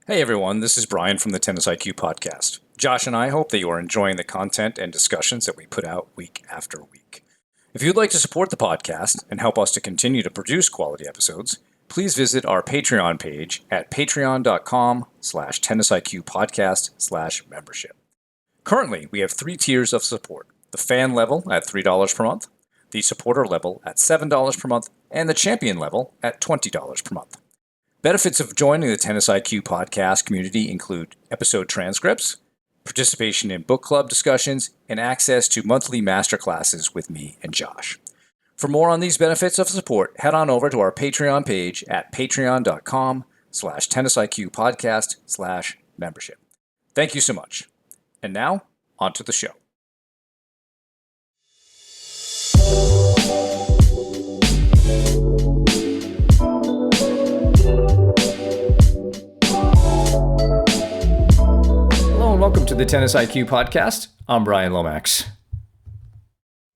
Hey everyone, this is Brian from the Tennis IQ podcast. Josh and I hope that you are enjoying the content and discussions that we put out week after week. If you'd like to support the podcast and help us to continue to produce quality episodes, please visit our Patreon page at patreon.com/tennisiqpodcast/membership. Currently, we have 3 tiers of support: the fan level at $3 per month, the supporter level at $7 per month, and the champion level at $20 per month. Benefits of joining the Tennis IQ podcast community include episode transcripts, participation in book club discussions, and access to monthly masterclasses with me and Josh. For more on these benefits of support, head on over to our Patreon page at patreon.com/tennisiqpodcast/membership. Thank you so much. And now, on to the show. Welcome to the Tennis IQ podcast. I'm Brian Lomax.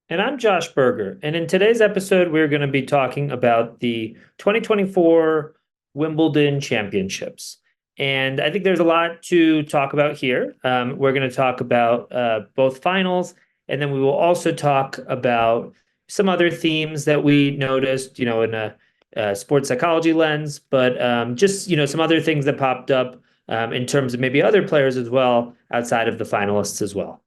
And I'm Josh Berger. And in today's episode, we're going to be talking about the 2024 Wimbledon Championships. And I think there's a lot to talk about here. We're going to talk about both finals, and then we will also talk about some other themes that we noticed, in a sports psychology lens, but just, some other things that popped up in terms of maybe other players as well, outside of the finalists as well.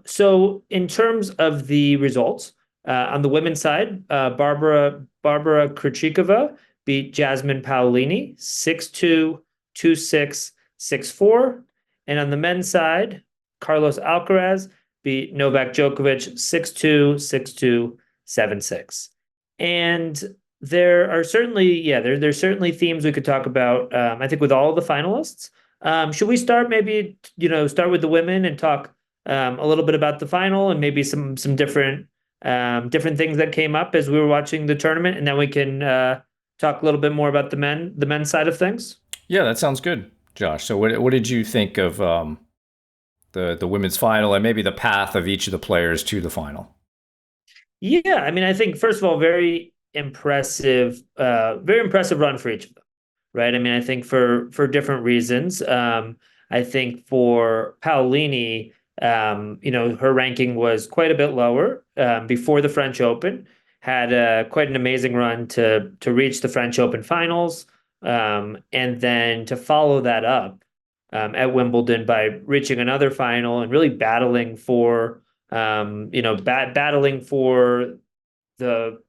So in terms of the results, on the women's side, Barbora Krejčíková beat Jasmine Paolini 6-2, 2-6, 6-4. And on the men's side, Carlos Alcaraz beat Novak Djokovic 6-2, 6-2, 7-6. And there are certainly, there's certainly themes we could talk about, I think, with all the finalists. Should we start maybe, start with the women and talk a little bit about the final and maybe some different things that came up as we were watching the tournament, and then we can talk a little bit more about the men's side of things? Yeah, that sounds good, Josh. So what did you think of the women's final and maybe the path of each of the players to the final? Yeah, I mean, I think, first of all, very impressive run for each of them, right? I mean, I think for different reasons. I think for Paolini, her ranking was quite a bit lower before the French Open. Had quite an amazing run to reach the French Open finals, and then to follow that up at Wimbledon by reaching another final and really battling for the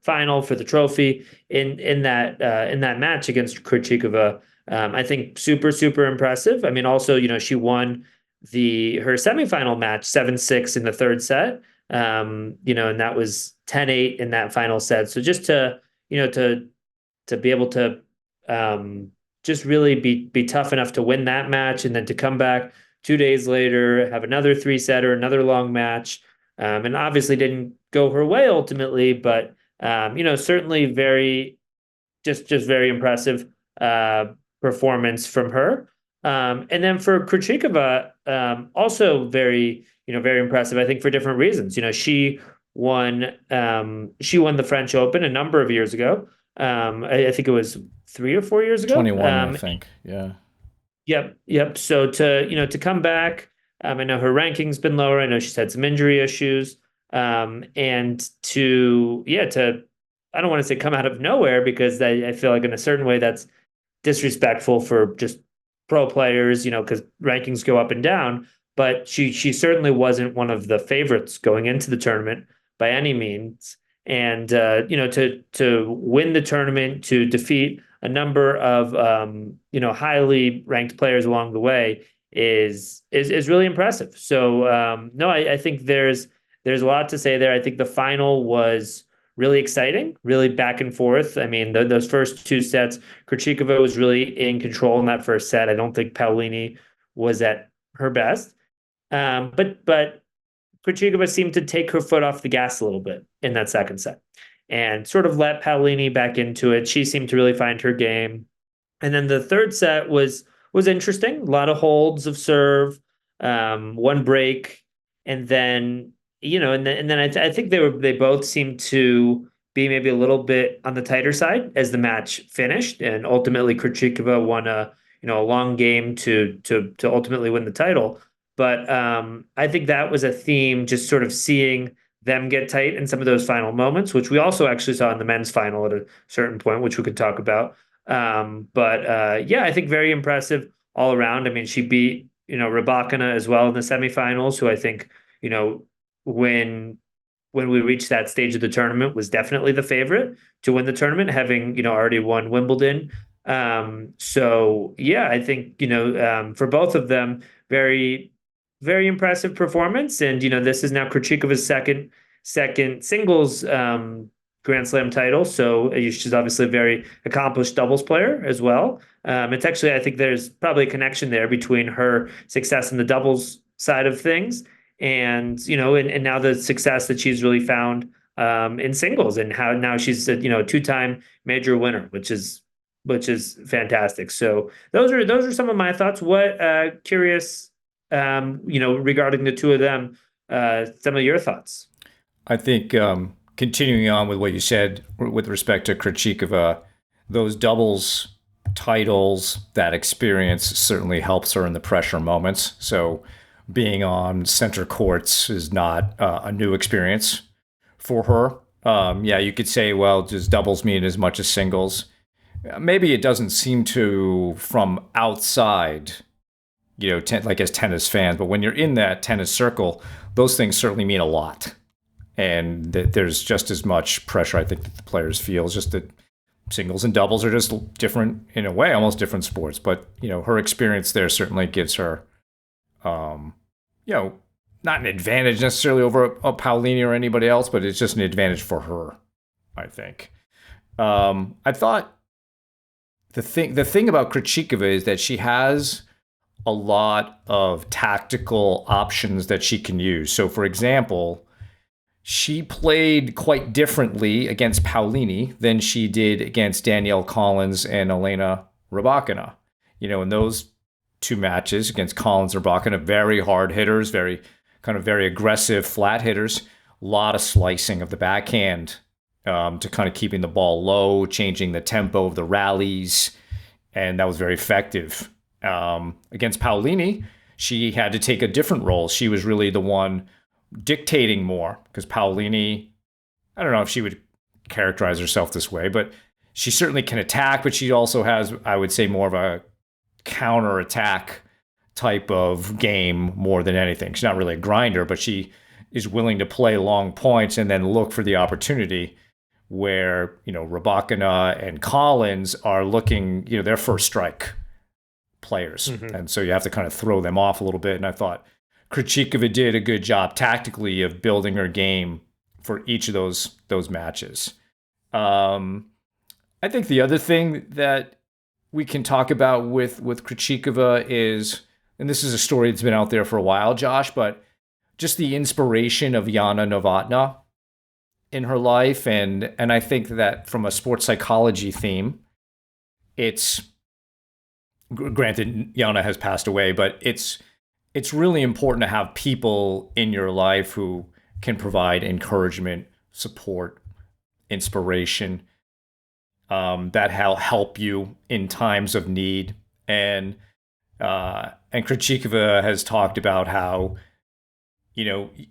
final for the trophy in that match against Krejčíková. I think super impressive. I mean, also, she won her semifinal match 7-6 in the third set. And that was 10-8 in that final set. So just to be able to just really be tough enough to win that match, and then to come back 2 days later, have another 3-setter, another long match. And obviously didn't go her way ultimately, but certainly very impressive performance from her. And then for Krejčíková, also very impressive, I think, for different reasons. She won the French Open a number of years ago. I think it was 3 or 4 years ago. 21, I think. Yeah. Yep. So to come back, I know her ranking's been lower. I know she's had some injury issues. And to I don't want to say come out of nowhere, because I feel like in a certain way that's disrespectful for just pro players, because rankings go up and down. But she certainly wasn't one of the favorites going into the tournament by any means. And to win the tournament, to defeat a number of highly ranked players along the way is really impressive. So no, I think there's a lot to say there. I think the final was really exciting, really back and forth. I mean, those first 2 sets, Krejčíková was really in control in that first set. I don't think Paolini was at her best, but Krejčíková seemed to take her foot off the gas a little bit in that second set and sort of let Paolini back into it. She seemed to really find her game. And then the third set was interesting. A lot of holds of serve, one break, and then I think they both seemed to be maybe a little bit on the tighter side as the match finished, and ultimately Krejčíková won a a long game to ultimately win the title. But I think that was a theme, just sort of seeing them get tight in some of those final moments, which we also actually saw in the men's final at a certain point, which we could talk about. But yeah, I think very impressive all around. I mean, she beat, Rybakina as well in the semifinals, who I think, when we reached that stage of the tournament was definitely the favorite to win the tournament, having, already won Wimbledon. So yeah, I think, for both of them, very, very impressive performance. And, this is now Krejčíkova's second singles Grand Slam title. So she's obviously a very accomplished doubles player as well. It's actually, I think there's probably a connection there between her success in the doubles side of things and, and now the success that she's really found in singles, and how now she's a, two-time major winner, which is fantastic. So those are some of my thoughts. What curious, regarding the two of them, some of your thoughts? I think continuing on with what you said with respect to Krejčíková, those doubles titles, that experience certainly helps her in the pressure moments. So being on center courts is not a new experience for her. Yeah, you could say, well, does doubles mean as much as singles? Maybe it doesn't seem to from outside, like as tennis fans, but when you're in that tennis circle, those things certainly mean a lot. And there's just as much pressure, I think, that the players feel. It's just that singles and doubles are just different in a way, almost different sports. But, her experience there certainly gives her, not an advantage necessarily over a Paolini or anybody else, but it's just an advantage for her, I think. I thought the thing about Krejčíková is that she has a lot of tactical options that she can use. So, for example, she played quite differently against Paolini than she did against Danielle Collins and Elena Rybakina. In those two matches against Collins and Rybakina, very hard hitters, very aggressive flat hitters, a lot of slicing of the backhand to kind of keeping the ball low, changing the tempo of the rallies, and that was very effective. Against Paolini, she had to take a different role. She was really the one dictating more, because Paolini, I don't know if she would characterize herself this way, but she certainly can attack, but she also has, I would say, more of a counter-attack type of game more than anything. She's not really a grinder, but she is willing to play long points and then look for the opportunity, where, Rybakina and Collins are looking, their first strike players. Mm-hmm. And so you have to kind of throw them off a little bit. And I thought Krejčíková did a good job tactically of building her game for each of those matches. I think the other thing that we can talk about with Krejčíková is, and this is a story that's been out there for a while, Josh, but just the inspiration of Jana Novotná in her life. And I think that from a sports psychology theme, it's, granted, Jana has passed away, but it's really important to have people in your life who can provide encouragement, support, inspiration, that help you in times of need. And Krejčíková has talked about how,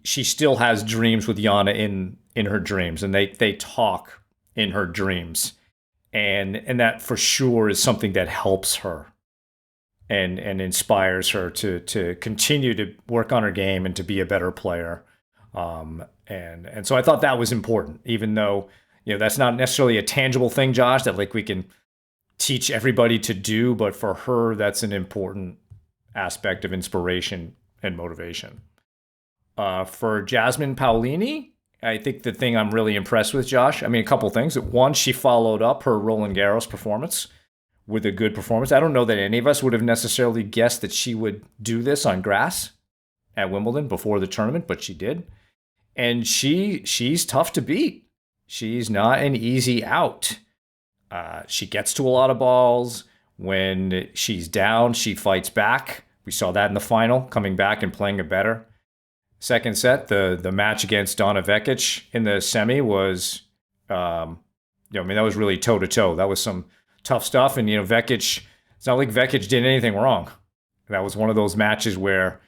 she still has dreams with Jana in her dreams, and they talk in her dreams. And that for sure is something that helps her and inspires her to continue to work on her game and to be a better player. And so I thought that was important, even though, that's not necessarily a tangible thing, Josh, that like we can teach everybody to do, but for her, that's an important aspect of inspiration and motivation. For Jasmine Paolini, I think the thing I'm really impressed with, Josh, a couple things. One, she followed up her Roland Garros performance with a good performance. I don't know that any of us would have necessarily guessed that she would do this on grass at Wimbledon before the tournament, but she did. And she's tough to beat. She's not an easy out. She gets to a lot of balls. When she's down, she fights back. We saw that in the final, coming back and playing it better. Second set, the match against Donna Vekic in the semi was, that was really toe-to-toe. That was some tough stuff. And, Vekic It's not like Vekic did anything wrong. That was one of those matches where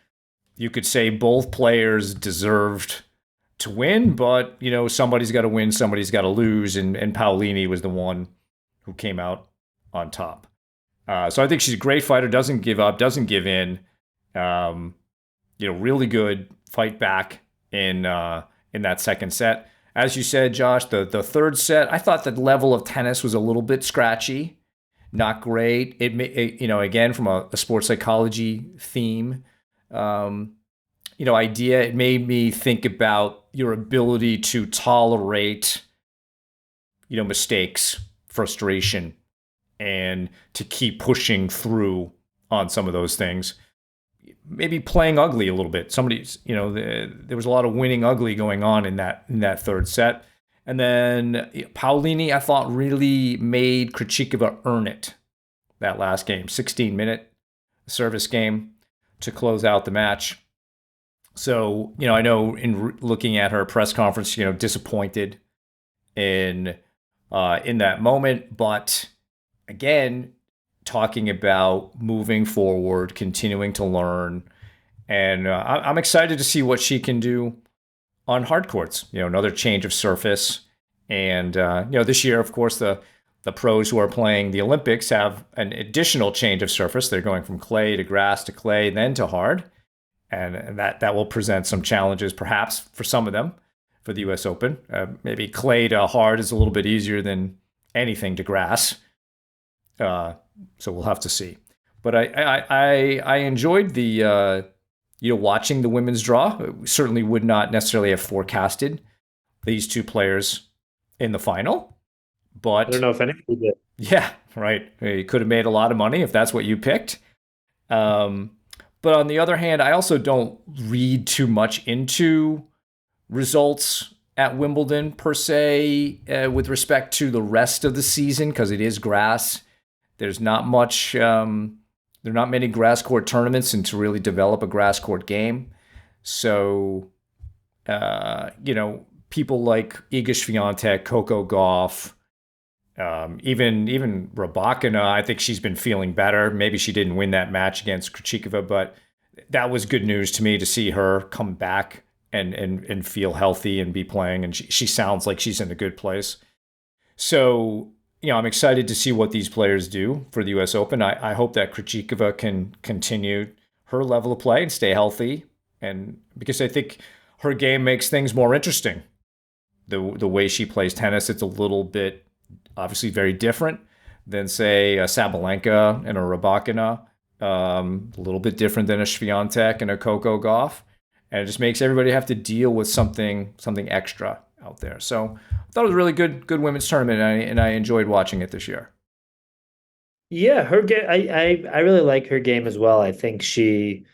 you could say both players deserved to win, but somebody's got to win, somebody's got to lose, and Paolini was the one who came out on top. So I think she's a great fighter, doesn't give up, doesn't give in. Really good fight back in that second set. As you said, Josh, the third set, I thought the level of tennis was a little bit scratchy, not great. Again, from a sports psychology theme, idea, it made me think about your ability to tolerate, mistakes, frustration, and to keep pushing through on some of those things. Maybe playing ugly a little bit. There was a lot of winning ugly going on in that third set. And then Paolini, I thought, really made Krejčíková earn it that last game. 16-minute service game to close out the match. So, I know in looking at her press conference, disappointed in that moment. But again, talking about moving forward, continuing to learn. And I'm excited to see what she can do on hard courts, another change of surface. And, this year, of course, the pros who are playing the Olympics have an additional change of surface. They're going from clay to grass to clay, then to hard. And that will present some challenges, perhaps, for some of them for the U.S. Open. Maybe clay to hard is a little bit easier than anything to grass. So we'll have to see. But I enjoyed the watching the women's draw. We certainly would not necessarily have forecasted these two players in the final. But I don't know if anybody did. Yeah, right. You could have made a lot of money if that's what you picked. But on the other hand, I also don't read too much into results at Wimbledon per se with respect to the rest of the season, because it is grass. There's not much, there are not many grass court tournaments and to really develop a grass court game. So, people like Iga Swiatek, Coco Gauff, even Rybakina, I think she's been feeling better. Maybe she didn't win that match against Krejčíková, but that was good news to me to see her come back and feel healthy and be playing. And she sounds like she's in a good place. So, I'm excited to see what these players do for the U.S. Open. I hope that Krejčíková can continue her level of play and stay healthy. And because I think her game makes things more interesting. The way she plays tennis, it's a little bit obviously very different than, say, a Sabalenka and a Rybakina. A little bit different than a Swiatek and a Coco Gauff. And it just makes everybody have to deal with something extra out there. So I thought it was a really good women's tournament, and I enjoyed watching it this year. Yeah, her game. I really like her game as well. I think she,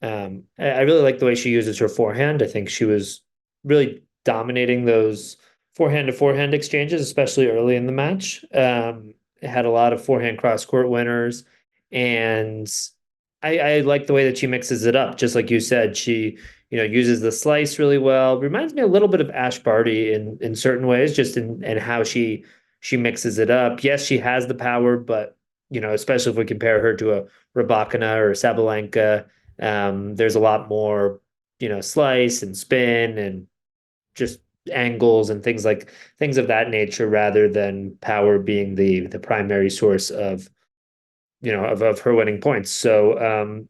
I really like the way she uses her forehand. I think she was really dominating those forehand to forehand exchanges, especially early in the match. Had a lot of forehand cross court winners, and I like the way that she mixes it up. Just like you said, she uses the slice really well. Reminds me a little bit of Ash Barty in certain ways, just in how she mixes it up. Yes, she has the power, but especially if we compare her to a Rybakina or Sabalenka, there's a lot more slice and spin and just angles and things of that nature, rather than power being the primary source of her winning points. So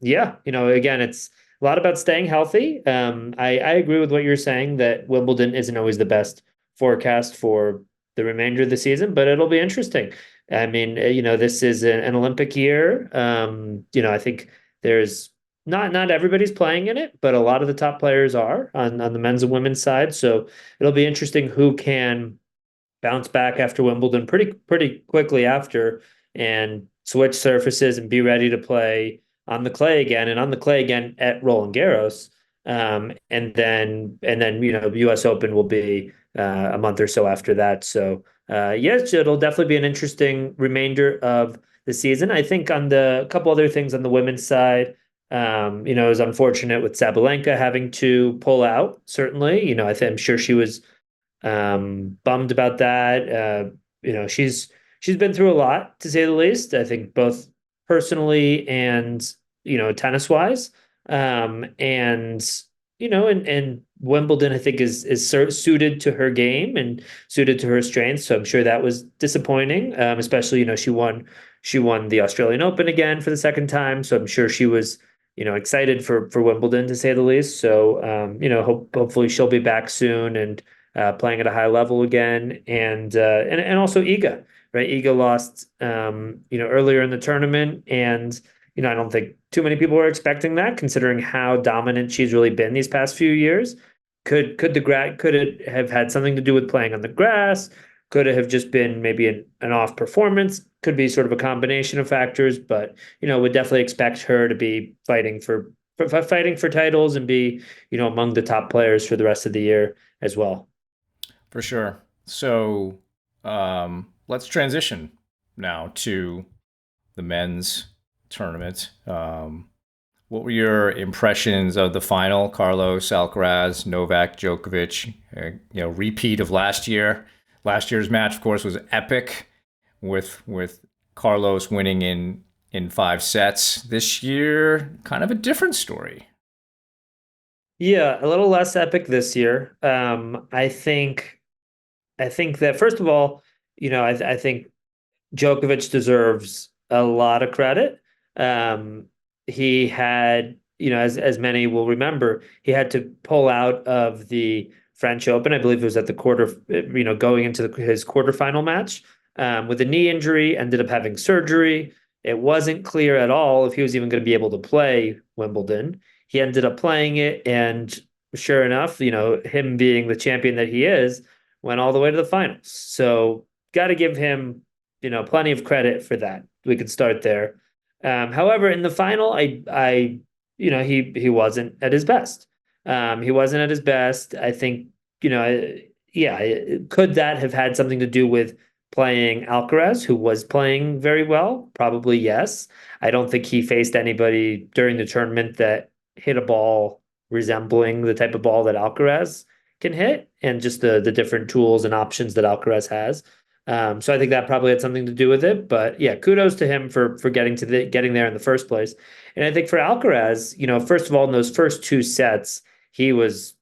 again, it's a lot about staying healthy. I agree with what you're saying, that Wimbledon isn't always the best forecast for the remainder of the season, but it'll be interesting. I mean, this is an Olympic year. I think there's not everybody's playing in it, but a lot of the top players are on the men's and women's side. So it'll be interesting who can bounce back after Wimbledon pretty quickly after, and switch surfaces and be ready to play on the clay again, and on the clay again at Roland Garros. And then US Open will be a month or so after that. So yes, it'll definitely be an interesting remainder of the season. I think on a couple other things on the women's side, it was unfortunate with Sabalenka having to pull out. Certainly, I'm sure she was bummed about that. She's been through a lot, to say the least. I think both personally and, tennis wise. And, and Wimbledon, I think is suited to her game and suited to her strengths. So I'm sure that was disappointing. Especially, she won the Australian Open again for the second time. So I'm sure she was, excited for Wimbledon, to say the least. So, hopefully she'll be back soon and playing at a high level again. And also Iga, right? Iga lost, earlier in the tournament, and I don't think too many people were expecting that, considering how dominant she's really been these past few years. Could it have had something to do with playing on the grass? Could it have just been maybe an off performance? Could be sort of a combination of factors, but would definitely expect her to be fighting for titles and be among the top players for the rest of the year as well. For sure. So let's transition now to the men's tournament. What were your impressions of the final? Carlos, Alcaraz, Novak Djokovic, repeat of last year. Last year's match, of course, was epic with Carlos winning in 5 sets. This year, kind of a different story. Yeah, a little less epic this year. I think that, first of all, I think Djokovic deserves a lot of credit. He had, as many will remember, he had to pull out of the French Open. I believe it was at the going into his quarterfinal match with a knee injury, ended up having surgery. It wasn't clear at all if he was even going to be able to play Wimbledon. He ended up playing it, and sure enough, him being the champion that he is, went all the way to the finals. So got to give him, plenty of credit for that. We could start there. However, in the final, he wasn't at his best. He wasn't at his best. I think, could that have had something to do with playing Alcaraz, who was playing very well? Probably yes. I don't think he faced anybody during the tournament that hit a ball resembling the type of ball that Alcaraz can hit, and just the different tools and options that Alcaraz has. So I think that probably had something to do with it. But yeah, kudos to him for getting there in the first place. And I think for Alcaraz, first of all, in those first 2 sets, he was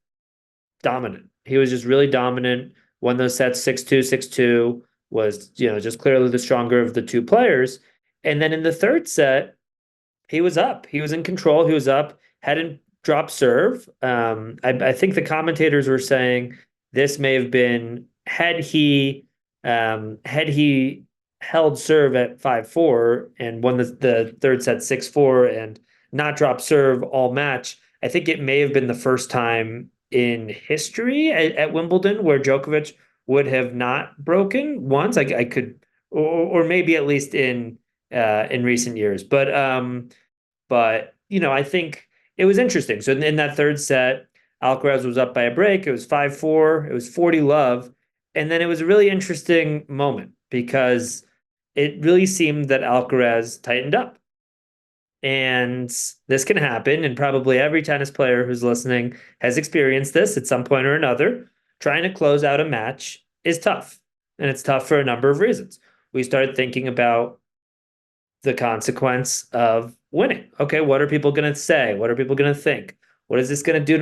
dominant. He was just really dominant. Won those sets 6-2, 6-2, was, just clearly the stronger of the 2 players. And then in the third set, he was up. He was in control. He was up, hadn't dropped serve. I think the commentators were saying this may have been, had he held serve at 5-4 and won the third set 6-4 and not dropped serve all match, I think it may have been the first time in history at Wimbledon where Djokovic would have not broken once. I could, or maybe at least in recent years. But I think it was interesting. So in that third set, Alcaraz was up by a break. It was 5-4. It was 40-love. And then it was a really interesting moment because it really seemed that Alcaraz tightened up. And this can happen, and probably every tennis player who's listening has experienced this at some point or another. Trying to close out a match is tough, and it's tough for a number of reasons. We started thinking about the consequence of winning. Okay, what are people going to say? What are people going to think? What is this going to do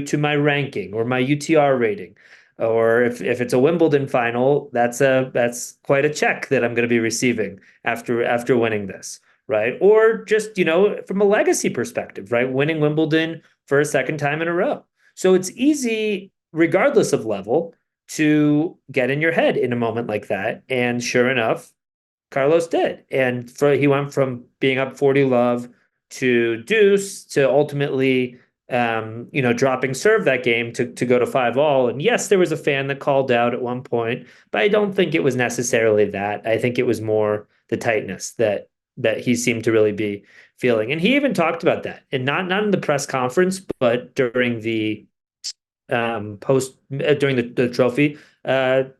to my ranking or my UTR rating? Or if it's a Wimbledon final, that's quite a check that I'm going to be receiving after winning this, right? Or just, from a legacy perspective, right? Winning Wimbledon for a second time in a row. So it's easy, regardless of level, to get in your head in a moment like that. And sure enough, Carlos did. And he went from being up 40-love to deuce to ultimately dropping serve that game to go to 5-all. And yes, there was a fan that called out at one point, but I don't think it was necessarily that. I think it was more the tightness that he seemed to really be feeling. And he even talked about that, and not in the press conference, but during the during the trophy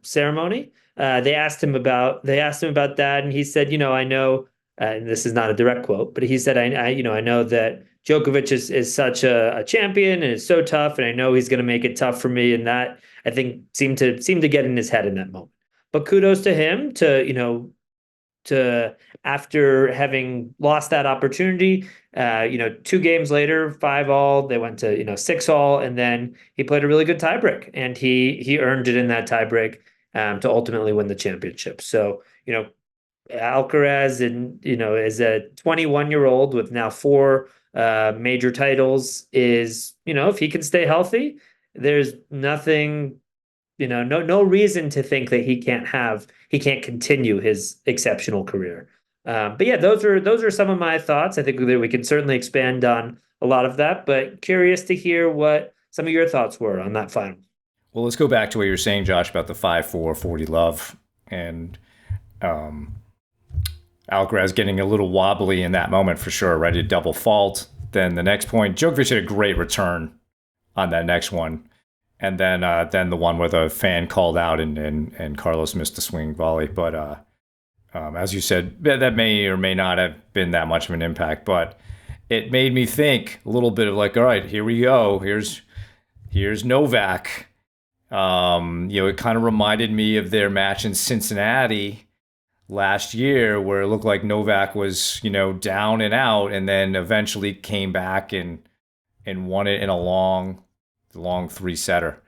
ceremony. They asked him about that, and he said, I know, and this is not a direct quote, but he said, I know that Djokovic is such a champion and is so tough, and I know he's going to make it tough for me. And that, I think, seemed to get in his head in that moment. But kudos to him to to after having lost that opportunity. 2 games later, 5-all, they went to 6-all, and then he played a really good tiebreak, and he earned it in that tiebreak to ultimately win the championship. So Alcaraz, is a 21-year-old with now 4 major titles. Is if he can stay healthy, there's nothing, no reason to think that he can't continue his exceptional career. But yeah, those are some of my thoughts. I think that we can certainly expand on a lot of that, but curious to hear what some of your thoughts were on that final. Well, let's go back to what you were saying, Josh, about the 5-4 40 love, and Alcaraz getting a little wobbly in that moment for sure, ready to double fault. Then the next point, Djokovic had a great return on that next one. And then the one where the fan called out and Carlos missed the swing volley. But as you said, that may or may not have been that much of an impact. But it made me think a little bit of like, all right, here we go. Here's Novak. It kind of reminded me of their match in Cincinnati last year, where it looked like Novak was, down and out, and then eventually came back and won it in a long 3-setter.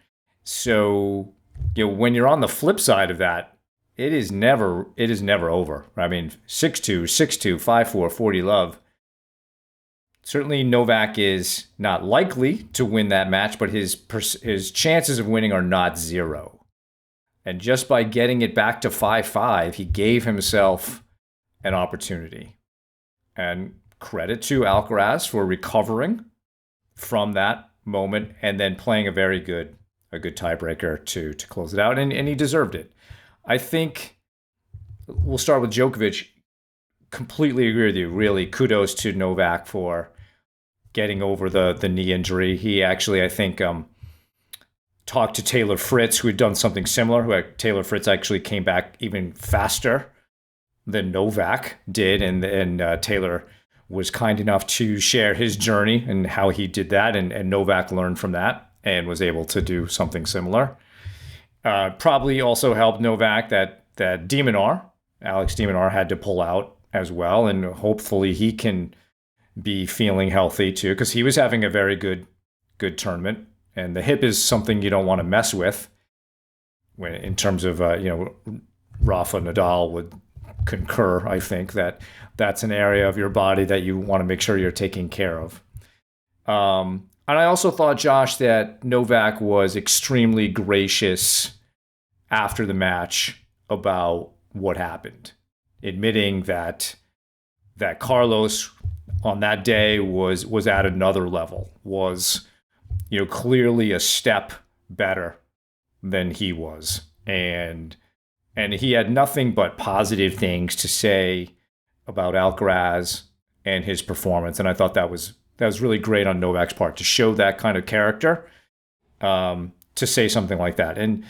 So, when you're on the flip side of that, it is never over. I mean, 6-2, 6-2, 5-4, 40 love. Certainly Novak is not likely to win that match, but his chances of winning are not 0. And just by getting it back to 5-5, he gave himself an opportunity. And credit to Alcaraz for recovering from that moment and then playing a good tiebreaker to close it out. And he deserved it. I think we'll start with Djokovic. Completely agree with you. Really, kudos to Novak for getting over the knee injury. He actually, I think, talked to Taylor Fritz, who had done something similar. Taylor Fritz actually came back even faster than Novak did, and Taylor was kind enough to share his journey and how he did that, and Novak learned from that and was able to do something similar. Probably also helped Novak that Alex de Minaur had to pull out as well, and hopefully he can be feeling healthy too, because he was having a very good tournament. And the hip is something you don't want to mess with. In terms of, Rafa Nadal would concur, I think, that that's an area of your body that you want to make sure you're taking care of. And I also thought, Josh, that Novak was extremely gracious after the match about what happened, admitting that Carlos on that day was at another level, was clearly a step better than he was. And he had nothing but positive things to say about Alcaraz and his performance. And I thought that was really great on Novak's part to show that kind of character, to say something like that. And,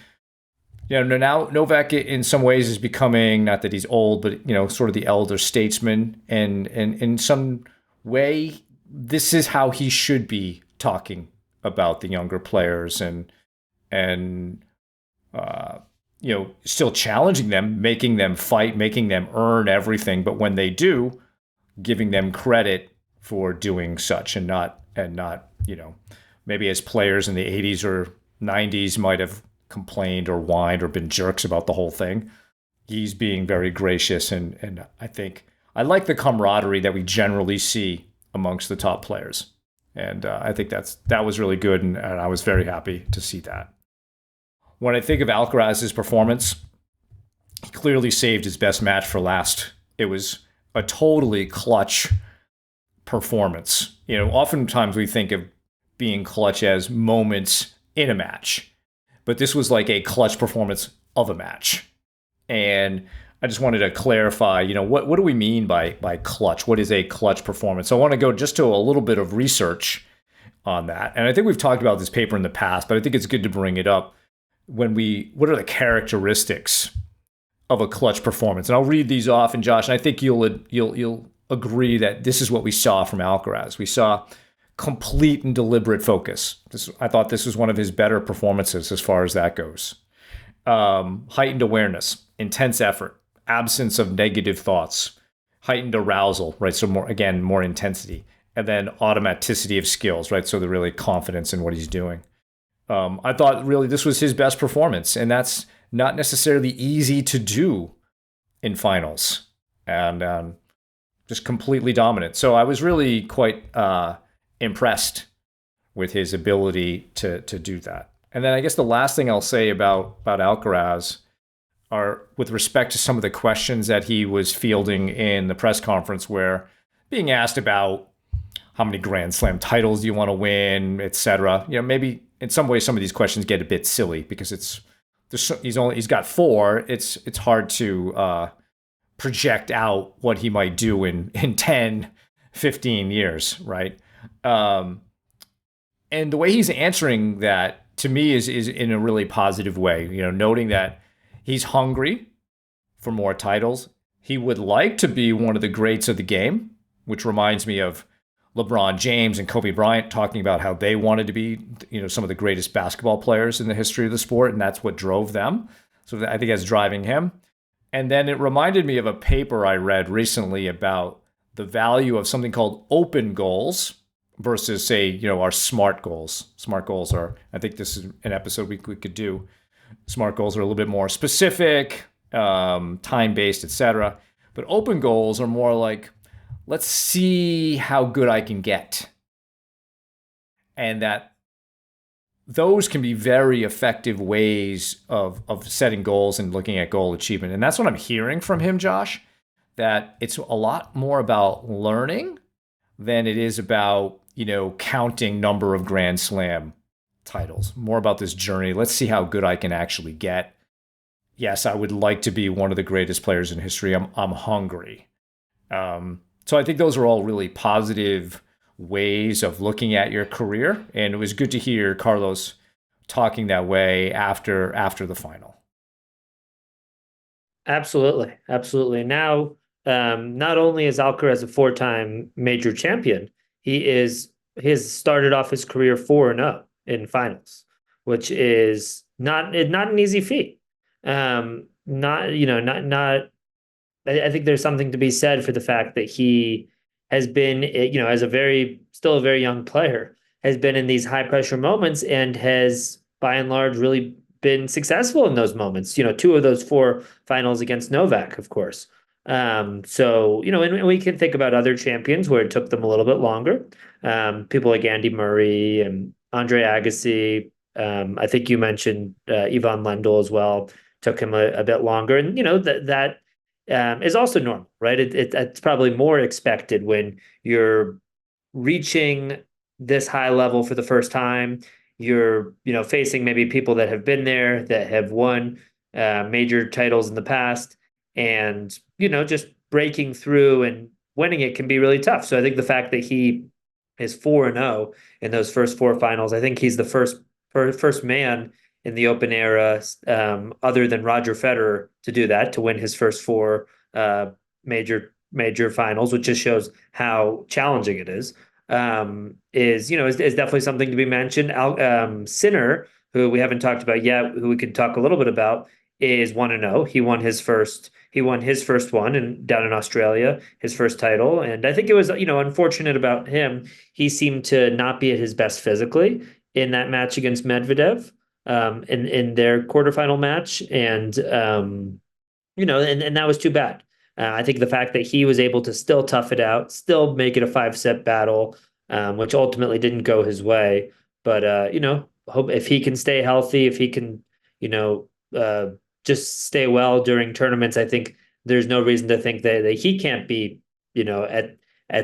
now Novak in some ways is becoming, not that he's old, but, sort of the elder statesman. And in some way, this is how he should be talking about the younger players and still challenging them, making them fight, making them earn everything. But when they do, giving them credit for doing such, and not maybe as players in the 80s or 90s might have complained or whined or been jerks about the whole thing. He's being very gracious, and I think I like the camaraderie that we generally see amongst the top players. And I think that was really good, and I was very happy to see that. When I think of Alcaraz's performance, he clearly saved his best match for last. It was a totally clutch performance. Oftentimes we think of being clutch as moments in a match, but this was like a clutch performance of a match. And I just wanted to clarify, what do we mean by clutch? What is a clutch performance? So I want to go just to a little bit of research on that. And I think we've talked about this paper in the past, but I think it's good to bring it up. What are the characteristics of a clutch performance? And I'll read these off, and Josh, and I think you'll agree that this is what we saw from Alcaraz. We saw complete and deliberate focus. I thought this was one of his better performances as far as that goes. Heightened awareness, intense effort, absence of negative thoughts, heightened arousal, right? So more intensity, and then automaticity of skills, right? So the really confidence in what he's doing. I thought really this was his best performance, and that's not necessarily easy to do in finals, and just completely dominant. So I was really quite impressed with his ability to do that. And then I guess the last thing I'll say about Alcaraz are with respect to some of the questions that he was fielding in the press conference, where being asked about how many Grand Slam titles do you want to win, etc. Maybe in some ways some of these questions get a bit silly because he's got 4. It's hard to project out what he might do in 10, 15 years, right? And the way he's answering that to me is in a really positive way, noting that he's hungry for more titles. He would like to be one of the greats of the game, which reminds me of LeBron James and Kobe Bryant talking about how they wanted to be, some of the greatest basketball players in the history of the sport, and that's what drove them. So I think that's driving him. And then it reminded me of a paper I read recently about the value of something called open goals versus, say, our SMART goals. SMART goals are, I think this is an episode we could do. SMART goals are a little bit more specific, time-based, etc. But open goals are more like, let's see how good I can get. And that those can be very effective ways of setting goals and looking at goal achievement. And that's what I'm hearing from him, Josh, that it's a lot more about learning than it is about, counting number of Grand Slam titles. More about this journey. Let's see how good I can actually get. Yes, I would like to be one of the greatest players in history. I'm hungry. So I think those are all really positive ways of looking at your career. And it was good to hear Carlos talking that way after the final. Absolutely. Absolutely. Now, not only is Alcaraz a 4-time major champion, he has started off his career 4-0 in finals, which is not an easy feat. I think there's something to be said for the fact that he has been, as still a very young player, has been in these high pressure moments and has by and large really been successful in those moments. 2 of those 4 finals against Novak, of course. So, and we can think about other champions where it took them a little bit longer. People like Andy Murray and Andre Agassi. I think you mentioned Ivan Lendl as well. Took him a bit longer. And, that is also normal, right? It's probably more expected when you're reaching this high level for the first time. You're, facing maybe people that have been there, that have won major titles in the past, and, just breaking through and winning it can be really tough. So I think the fact that he is 4-0 in those first 4 finals, I think he's the first man in the Open era, other than Roger Federer, to do that, to win his first 4 major finals, which just shows how challenging it is. Is definitely something to be mentioned. Sinner, who we haven't talked about yet, who we could talk a little bit about, is 1-0. He won his first one down in Australia, his first title. And I think it was, unfortunate about him. He seemed to not be at his best physically in that match against Medvedev, in their quarterfinal match. And, and that was too bad. I think the fact that he was able to still tough it out, still make it a 5-set battle, which ultimately didn't go his way. But, hope if he can stay healthy, if he can, just stay well during tournaments, I think there's no reason to think that he can't be, at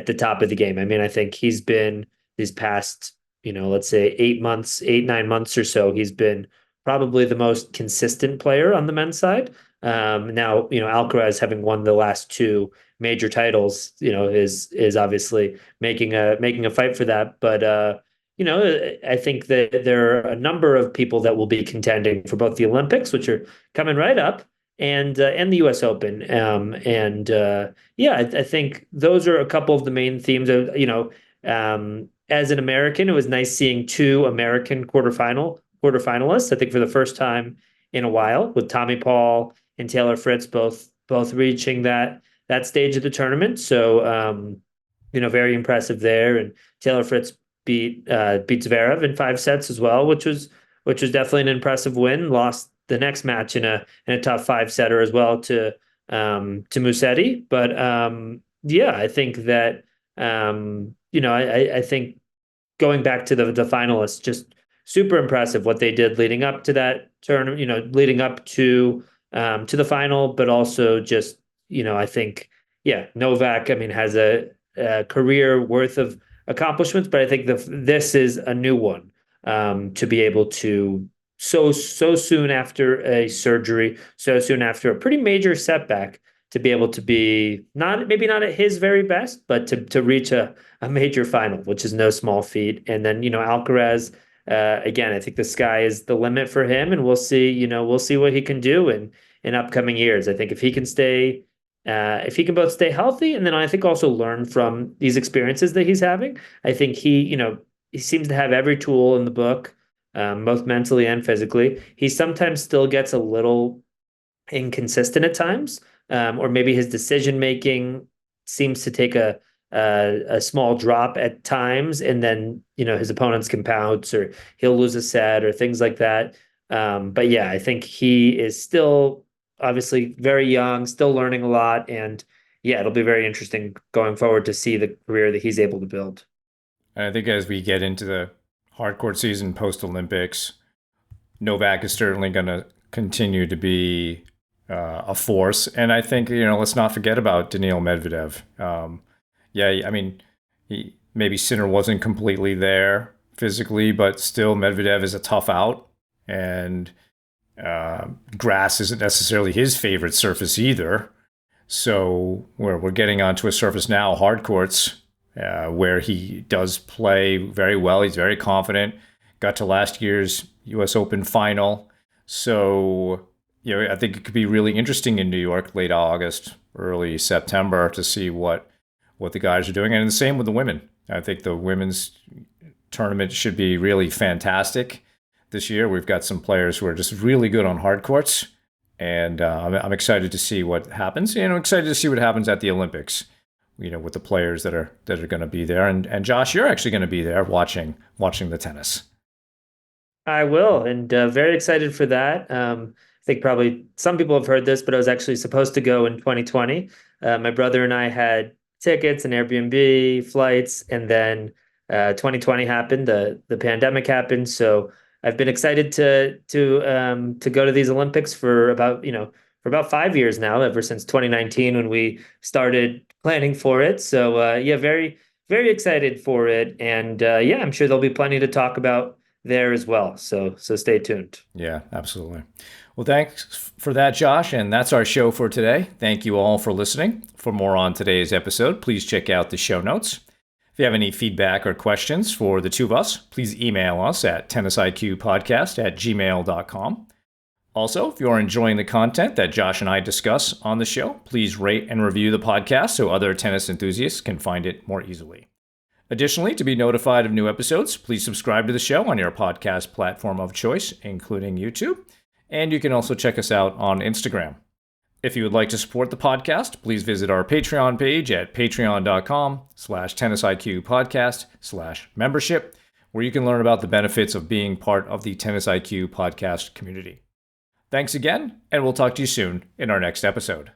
the top of the game. I mean, I think he's been these past, let's say 9 months or so, he's been probably the most consistent player on the men's side. Now, Alcaraz, having won the last 2 major titles, is obviously making a fight for that. But, I think that there are a number of people that will be contending for both the Olympics, which are coming right up, and the U.S. Open. I think those are a couple of the main themes. As an American, it was nice seeing 2 American quarterfinalists. I think for the first time in a while, with Tommy Paul and Taylor Fritz both both reaching that stage of the tournament. So, very impressive there. And Taylor Fritz beat Zverev in 5 sets as well, which was definitely an impressive win. Lost the next match in a tough 5-setter as well to Musetti. But I think that I think going back to the finalists, just super impressive what they did leading up to that tournament, leading up to the final, but also just, I think, Novak, has a career worth of accomplishments, but I think this is a new one, to be able to so soon after a surgery, so soon after a pretty major setback, to be able to be maybe not at his very best, but to reach a major final, which is no small feat. And then, Alcaraz, again, I think the sky is the limit for him, and we'll see what he can do in upcoming years. I think if he can both stay healthy, and then I think also learn from these experiences that he's having, I think he seems to have every tool in the book, both mentally and physically. He sometimes still gets a little inconsistent at times, or maybe his decision making seems to take a small drop at times, and then his opponents can pounce, or he'll lose a set, or things like that. But yeah, I think he is still obviously very young, still learning a lot, and it'll be very interesting going forward to see the career that he's able to build. And I think as we get into the hardcourt season post-Olympics, Novak is certainly going to continue to be a force. And I think, let's not forget about Daniil Medvedev. Maybe Sinner wasn't completely there physically, but still Medvedev is a tough out. And grass isn't necessarily his favorite surface either. So we're getting onto a surface now, hard courts, where he does play very well. He's very confident. Got to last year's U.S. Open final. So, I think it could be really interesting in New York, late August, early September, to see what the guys are doing. And the same with the women. I think the women's tournament should be really fantastic this year. We've got some players who are just really good on hard courts, and I'm excited to see what happens. I'm excited to see what happens at the Olympics, with the players that are going to be there. And Josh, you're actually going to be there watching the tennis. I will, and very excited for that. I think probably some people have heard this, but I was actually supposed to go in 2020. My brother and I had tickets and Airbnb, flights, and then 2020 happened. The pandemic happened, so I've been excited to go to these Olympics for about 5 years now, ever since 2019 when we started planning for it. So very, very excited for it, and I'm sure there'll be plenty to talk about there as well. So stay tuned. Yeah, absolutely. Well, thanks for that, Josh. And that's our show for today. Thank you all for listening. For more on today's episode, please check out the show notes. If you have any feedback or questions for the two of us, please email us at tennisiqpodcast@gmail.com. Also, if you're enjoying the content that Josh and I discuss on the show, please rate and review the podcast so other tennis enthusiasts can find it more easily. Additionally, to be notified of new episodes, please subscribe to the show on your podcast platform of choice, including YouTube. And you can also check us out on Instagram. If you would like to support the podcast, please visit our Patreon page at patreon.com/tennisiqpodcast/membership, where you can learn about the benefits of being part of the Tennis IQ podcast community. Thanks again, and we'll talk to you soon in our next episode.